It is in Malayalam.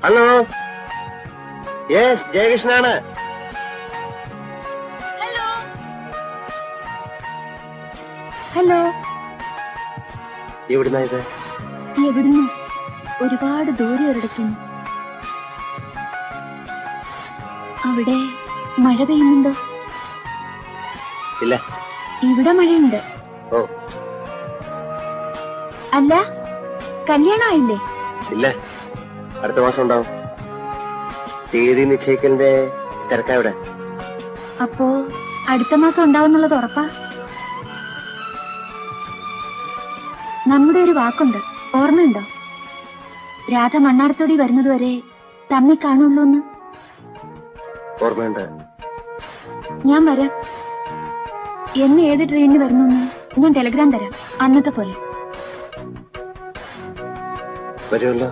Hello, yes, ജയകൃഷ്ണനാണ്. ഹലോ. എവിടുന്നാ ഇത്? എവിടുന്നു? ഒരുപാട് ദൂരെ ഒരിടത്തുന്നു. അവിടെ മഴ പെയ്യുന്നുണ്ടോ? ഇല്ല. ഇവിടെ മഴയുണ്ട്. ഓ, അല്ല, കല്യാണമായില്ലേ? ഇല്ല, അടുത്ത മാസം ഉണ്ടാവും. തീയതി നിശ്ചയിക്കലിന്റെ തിരക്കാ ഇവിടെ. അപ്പോ അടുത്ത മാസം ഉണ്ടാവുന്നുള്ളത് ഉറപ്പാ? നമ്മുടെ ഒരു വാക്കുണ്ട്, ഓർമ്മയുണ്ടോ? രാധ മണ്ണാർത്തോടി വരുന്നതുവരെ തമ്മി കാണുള്ളൂ എന്ന്. ഓർമ്മയുണ്ട്. ഞാൻ വരാം. എന്നെ ഏത് ട്രെയിനിന് വരുന്നു ഞാൻ ടെലിഗ്രാം തരാം, അന്നത്തെ പോലെ. വരുമല്ലോ.